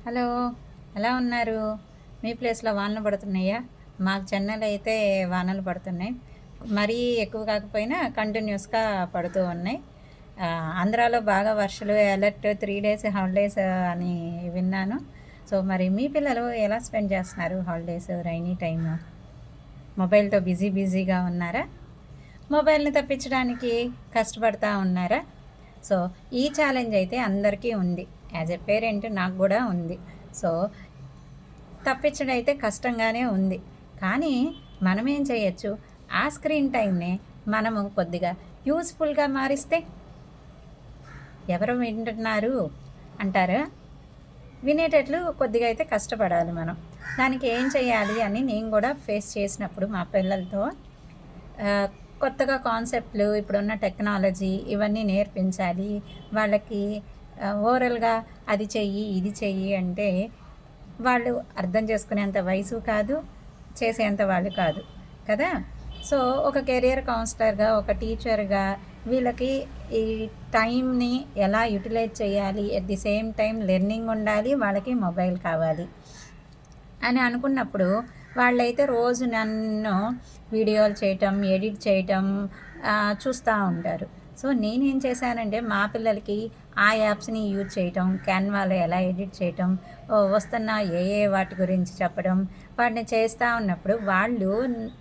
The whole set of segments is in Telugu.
హలో, ఎలా ఉన్నారు? మీ ప్లేస్‌లో వానలు పడుతున్నాయా? మాకు చెన్నైలో అయితే వానలు పడుతున్నాయి. మరీ ఎక్కువ కాకపోయినా కంటిన్యూస్‌గా పడుతూ ఉన్నాయి. ఆంధ్రాలో బాగా వర్షాలు అలర్ట్ 3 డేస్ హాలిడేస్ అని విన్నాను. సో, మరి మీ పిల్లలు ఎలా స్పెండ్ చేస్తున్నారు హాలిడేస్, రైనీ టైము? మొబైల్‌తో బిజీగా ఉన్నారా? మొబైల్‌ని తప్పించడానికి కష్టపడతా ఉన్నారా? సో, ఈ ఛాలెంజ్ అయితే అందరికీ ఉంది. యాజ్ ఎ పేరెంట్ నాకు గూడా ఉంది. సో, తప్పించడం అయితే కష్టంగానే ఉంది. కానీ మనమేం చేయొచ్చు? ఆ స్క్రీన్ టైమ్‌ని మనము కొద్దిగా యూజ్‌ఫుల్‌గా మారిస్తే ఎవరు వింటున్నారు అంటారా? వినేటట్లు కొద్దిగా అయితే కష్టపడాలి మనం. దానికి ఏం చేయాలి అని నేను గూడా ఫేస్ చేసినప్పుడు మా పిల్లలతో ఆహ్, కొత్తగా కాన్సెప్ట్‌లు ఇప్పుడున్న టెక్నాలజీ ఇవన్నీ నేర్పించాలి. వాళ్ళకి ఓరల్‌గా అది చెయ్యి, ఇది చెయ్యి అంటే వాళ్ళు అర్థం చేసుకునేంత వయసు కాదు, చేసేంత వాళ్ళు కాదు కదా! సో, ఒక కెరియర్ కౌన్సిలర్‌గా, ఒక టీచర్‌గా వీళ్ళకి ఈ టైంని ఎలా యుటిలైజ్ చేయాలి, at the same time learning ఉండాలి, వాళ్ళకి మొబైల్ కావాలి అని అనుకున్నప్పుడు వాళ్ళైతే రోజు నన్ను వీడియోలు చేయటం, ఎడిట్ చేయటం చూస్తూ ఉంటారు. సో, నేనేం చేశానంటే మా పిల్లలకి ఆ యాప్స్‌ని యూజ్ చేయటం, క్యాన్వాలో ఎలా ఎడిట్ చేయటం, వస్తున్న వాటి గురించి చెప్పడం, వాటిని చేస్తూ ఉన్నప్పుడు వాళ్ళు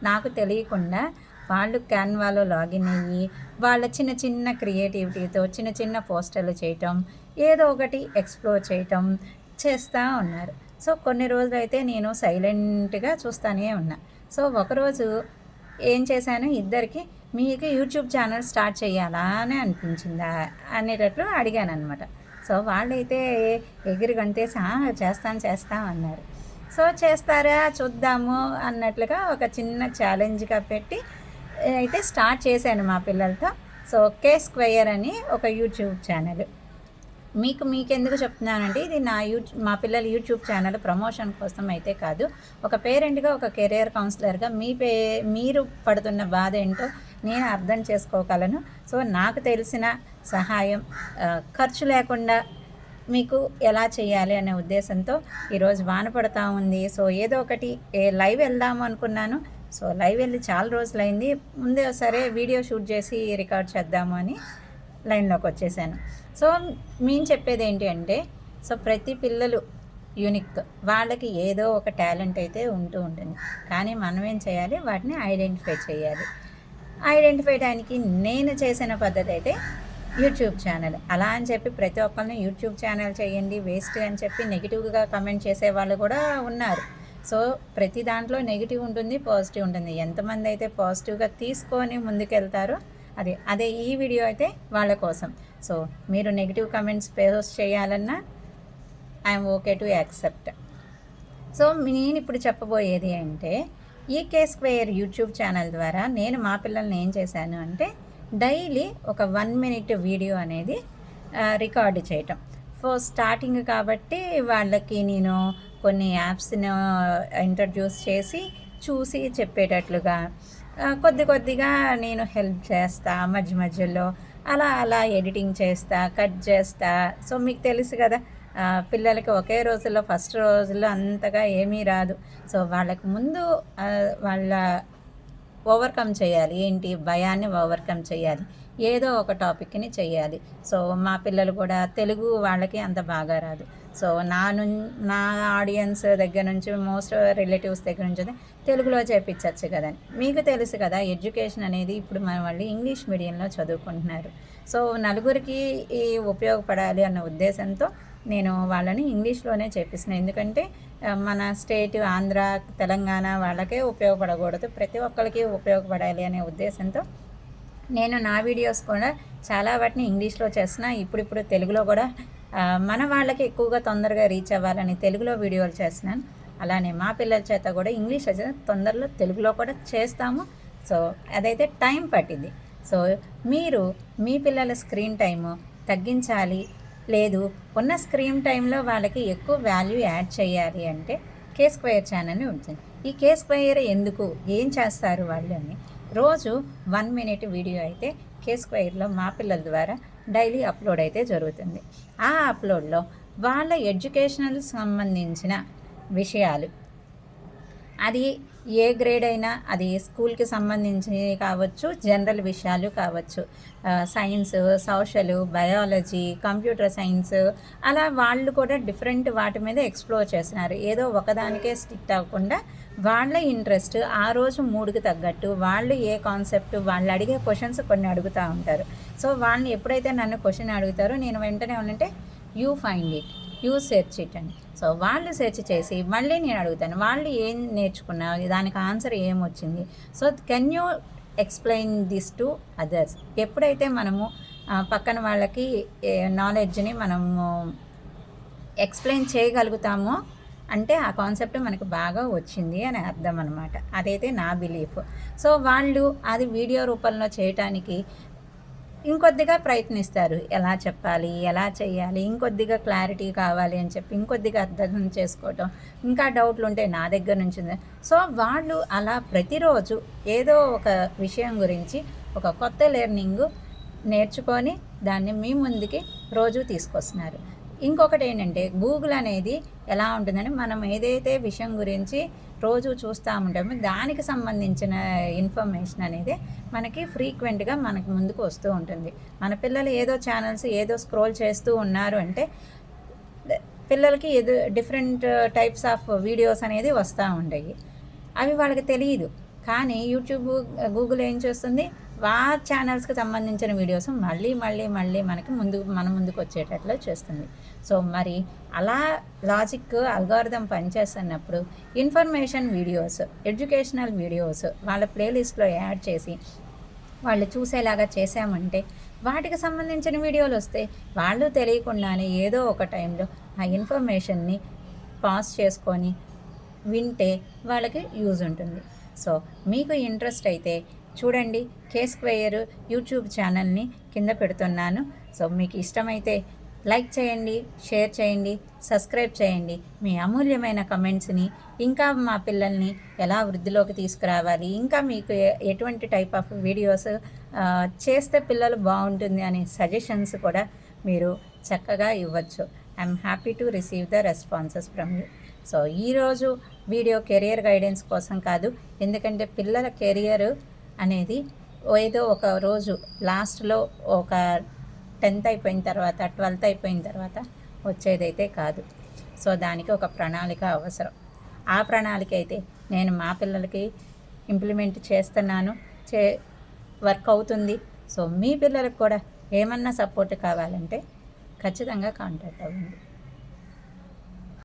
నాకు తెలియకుండా వాళ్ళు క్యాన్వాలో లాగిన్ అయ్యి, వాళ్ళ చిన్న చిన్న క్రియేటివిటీతో చిన్న చిన్న పోస్టర్లు చేయటం, ఏదో ఒకటి ఎక్స్‌ప్లోర్ చేయటం చేస్తూ ఉన్నారు. సో, కొన్ని రోజులైతే నేను సైలెంట్‌గా చూస్తానే ఉన్నా. సో, ఒకరోజు ఏం చేశాను ఇద్దరికి, మీకు యూట్యూబ్ ఛానల్ స్టార్ట్ చేయాలా అని అనిపించిందా అనేటట్లు అడిగాననమాట. సో, వాళ్ళైతే ఎగిరి గంతేసి చేస్తాం అన్నారు. సో, చేస్తారా చూద్దాము అన్నట్లుగా ఒక చిన్న ఛాలెంజ్‌గా పెట్టి అయితే స్టార్ట్ చేశాను మా పిల్లలతో. సో, కే స్క్వేర్ అని ఒక యూట్యూబ్ ఛానల్. మీకెందుకు చెప్తున్నానంటే ఇది మా పిల్లల యూట్యూబ్ ఛానల్ ప్రమోషన్ కోసం అయితే కాదు. ఒక పేరెంట్‌గా, ఒక కెరియర్ కౌన్సిలర్‌గా మీరు పడుతున్న బాధ ఏంటో నేను అర్థం చేసుకోగలను. సో, నాకు తెలిసిన సహాయం ఖర్చు లేకుండా మీకు ఎలా చేయాలి అనే ఉద్దేశంతో ఈరోజు వాన పడతా ఉంది. సో, ఏదో ఒకటి లైవ్ వెళ్దాము అనుకున్నాను. సో, లైవ్ వెళ్ళి చాలా రోజులైంది. ముందే సరే వీడియో షూట్ చేసి రికార్డ్ చేద్దాము అని లైన్‌లోకి వచ్చేసాను. సో, మేము చెప్పేదేంటి అంటే, సో, ప్రతి పిల్లలు యూనిక్. వాళ్ళకి ఏదో ఒక టాలెంట్ అయితే ఉంటూ ఉంటుంది. కానీ మనం ఏం చేయాలి? వాటిని ఐడెంటిఫై చేయాలి. ఐడెంటిఫై చేయడానికి నేను చేసిన పద్ధతి అయితే యూట్యూబ్ ఛానల్. అలా అని చెప్పి ప్రతి ఒక్కరిని యూట్యూబ్ ఛానల్ చేయండి వేస్ట్ అని చెప్పి నెగిటివ్‌గా కమెంట్ చేసేవాళ్ళు కూడా ఉన్నారు. సో, ప్రతి దాంట్లో నెగిటివ్ ఉంటుంది, పాజిటివ్ ఉంటుంది. ఎంతమంది అయితే పాజిటివ్‌గా తీసుకొని ముందుకెళ్తారో అదే ఈ వీడియో అయితే వాళ్ళ కోసం. సో, మీరు నెగిటివ్ కమెంట్స్ పోస్ట్ చేయాలన్నా I'm okay to accept. So, నేను ఇప్పుడు చెప్పబోయేది అంటే ఈ కే స్క్వేర్ యూట్యూబ్ ఛానల్ ద్వారా నేను మా పిల్లల్ని ఏం చేశాను అంటే డైలీ ఒక 1 మినిట్ వీడియో అనేది రికార్డు చేయటం. స్టార్టింగ్ కాబట్టి వాళ్ళకి నేను కొన్ని యాప్స్‌ను ఇంట్రడ్యూస్ చేసి చూసి చెప్పేటట్లుగా కొద్దిగా నేను హెల్ప్ చేస్తా మధ్యలో. అలా ఎడిటింగ్ చేస్తా, కట్ చేస్తా. సో, మీకు తెలుసు కదా! పిల్లలకి ఒకే రోజుల్లో ఫస్ట్ రోజుల్లో అంతగా ఏమీ రాదు. సో, వాళ్ళకి ముందు వాళ్ళ ఓవర్‌కమ్ చేయాలి. ఏంటి? భయాన్ని ఓవర్‌కమ్ చేయాలి. ఏదో ఒక టాపిక్‌ని చేయాలి. సో, మా పిల్లలు కూడా తెలుగు వాళ్ళకి అంత బాగా రాదు. సో, నా ఆడియన్స్ దగ్గర నుంచి మోస్ట్ రిలేటివ్స్ దగ్గర నుంచి అయితే తెలుగులో చేపించచ్చు కదండి. మీకు తెలుసు కదా ఎడ్యుకేషన్ అనేది ఇప్పుడు మన వాళ్ళు ఇంగ్లీష్ మీడియంలో చదువుకుంటున్నారు. సో, నలుగురికి ఉపయోగపడాలి అన్న ఉద్దేశంతో నేను వాళ్ళని ఇంగ్లీష్‌లోనే చేపిస్తున్నాను. ఎందుకంటే మన స్టేట్ ఆంధ్ర, తెలంగాణ వాళ్ళకే ఉపయోగపడకూడదు. ప్రతి ఒక్కళ్ళకి ఉపయోగపడాలి అనే ఉద్దేశంతో నేను నా వీడియోస్ కూడా చాలా వాటిని ఇంగ్లీష్‌లో చేస్తున్నా. ఇప్పుడిప్పుడు తెలుగులో కూడా మన వాళ్ళకి ఎక్కువగా తొందరగా రీచ్ అవ్వాలని తెలుగులో వీడియోలు చేస్తున్నాను. అలానే మా పిల్లల చేత కూడా ఇంగ్లీష్‌లో తొందరలో తెలుగులో కూడా చేస్తాము. సో, అదైతే టైం పట్టింది. సో, మీరు మీ పిల్లల స్క్రీన్ టైము తగ్గించాలి, లేదు ఉన్న స్క్రీన్ టైంలో వాళ్ళకి ఎక్కువ వాల్యూ యాడ్ చేయాలి అంటే కే స్క్వేర్ ఛానల్‌ని ఉంచండి. ఈ కే స్క్వేర్ ఎందుకు? ఏం చేస్తారు వాళ్ళు అని రోజు 1 మినిట్ వీడియో అయితే కే స్క్వేర్‌లో మా పిల్లల ద్వారా డైలీ అప్లోడ్ అయితే జరుగుతుంది. ఆ అప్లోడ్‌లో వాళ్ళ ఎడ్యుకేషనల్ సంబంధించిన విషయాలు, అది ఏ గ్రేడ్ అయినా, అది స్కూల్కి సంబంధించి కావచ్చు, జనరల్ విషయాలు కావచ్చు, science, social, biology, computer science, అలా వాళ్ళు కూడా డిఫరెంట్ వాటి మీద ఎక్స్ప్లోర్ చేస్తున్నారు. ఏదో ఒకదానికే స్టిక్ అవ్వకుండా వాళ్ళ ఇంట్రెస్ట్ ఆ రోజు మూడ్కి తగ్గట్టు వాళ్ళు ఏ కాన్సెప్ట్, వాళ్ళు అడిగే క్వశ్చన్స్ కొన్ని అడుగుతూ ఉంటారు. సో వాళ్ళని ఎప్పుడైతే నన్ను క్వశ్చన్ అడుగుతారో నేను వెంటనే ఉంటే you find it, you search it అని. సో వాళ్ళు సెర్చ్ చేసి మళ్ళీ నేను అడుగుతాను, వాళ్ళు ఏం నేర్చుకున్నారు, దానికి ఆన్సర్ ఏమొచ్చింది, so can you explain this to others. ఎప్పుడైతే మనము పక్కన వాళ్ళకి నాలెడ్జ్ని మనము ఎక్స్ప్లెయిన్ చేయగలుగుతామో అంటే ఆ కాన్సెప్ట్ మనకు బాగా వచ్చింది అని అర్థం అనమాట. అదైతే నా బిలీఫ్. సో వాళ్ళు అది వీడియో రూపంలో చేయటానికి ఇంకొద్దిగా ప్రయత్నిస్తారు, ఎలా చెప్పాలి, ఎలా చేయాలి, ఇంకొద్దిగా క్లారిటీ కావాలి అని చెప్పి ఇంకొద్దిగా అర్థం చేసుకోవటం, ఇంకా డౌట్లు ఉంటే నా దగ్గర నుంచి. సో వాళ్ళు అలా ప్రతిరోజు ఏదో ఒక విషయం గురించి ఒక కొత్త లెర్నింగ్ నేర్చుకొని దాన్ని మీ ముందుకి రోజు తీసుకొస్తున్నారు. ఇంకొకటి ఏంటంటే గూగుల్ అనేది ఎలా ఉంటుందని, మనం ఏదైతే విషయం గురించి రోజు చూస్తూ ఉంటామో దానికి సంబంధించిన ఇన్ఫర్మేషన్ అనేది మనకి ఫ్రీక్వెంట్గా మనకు ముందుకు వస్తూ ఉంటుంది. మన పిల్లలు ఏదో ఛానల్స్ ఏదో స్క్రోల్ చేస్తూ ఉన్నారు అంటే పిల్లలకి ఏదో డిఫరెంట్ టైప్స్ ఆఫ్ వీడియోస్ అనేది వస్తూ ఉంటాయి. అవి వాళ్ళకి తెలియదు, కానీ యూట్యూబ్, గూగుల్ ఏం చేస్తుంది, ఛానల్స్కి సంబంధించిన వీడియోస్ మళ్ళీ మన ముందుకు వచ్చేటట్లు చేస్తుంది. సో మరి అలా లాజిక్ అల్గారిథం పనిచేస్తున్నప్పుడు ఇన్ఫర్మేషన్ వీడియోస్, ఎడ్యుకేషనల్ వీడియోస్ వాళ్ళ ప్లేలిస్ట్లో యాడ్ చేసి వాళ్ళు చూసేలాగా చేసామంటే వాటికి సంబంధించిన వీడియోలు వస్తే వాళ్ళు తెలియకుండానే ఏదో ఒక టైంలో ఆ ఇన్ఫర్మేషన్ని పాస్ చేసుకొని వింటే వాళ్ళకి యూజ్ ఉంటుంది. సో మీకు ఇంట్రెస్ట్ అయితే చూడండి, K-Square యూట్యూబ్ ఛానల్ని కింద పెడుతున్నాను. సో మీకు ఇష్టమైతే లైక్ చేయండి, షేర్ చేయండి, సబ్స్క్రైబ్ చేయండి. మీ అమూల్యమైన కమెంట్స్ని, ఇంకా మా పిల్లల్ని ఎలా వృద్ధిలోకి తీసుకురావాలి, ఇంకా మీకు ఎటువంటి టైప్ ఆఫ్ వీడియోస్ చేస్తే పిల్లలు బాగుంటుంది అనే సజెషన్స్ కూడా మీరు చక్కగా ఇవ్వచ్చు. I'm happy to receive the responses from you. So ఈరోజు వీడియో కెరియర్ గైడెన్స్ కోసం కాదు, ఎందుకంటే పిల్లల కెరియర్ అనేది ఏదో ఒక రోజు లాస్ట్లో ఒక 10th అయిపోయిన తర్వాత, 12th అయిపోయిన తర్వాత వచ్చేదైతే కాదు. సో దానికి ఒక ప్రణాళిక అవసరం. ఆ ప్రణాళిక అయితే నేను మా పిల్లలకి ఇంప్లిమెంట్ చేస్తున్నాను, వర్క్ అవుతుంది. సో మీ పిల్లలకు కూడా ఏమన్నా సపోర్ట్ కావాలంటే ఖచ్చితంగా కాంటాక్ట్ అవ్వండి.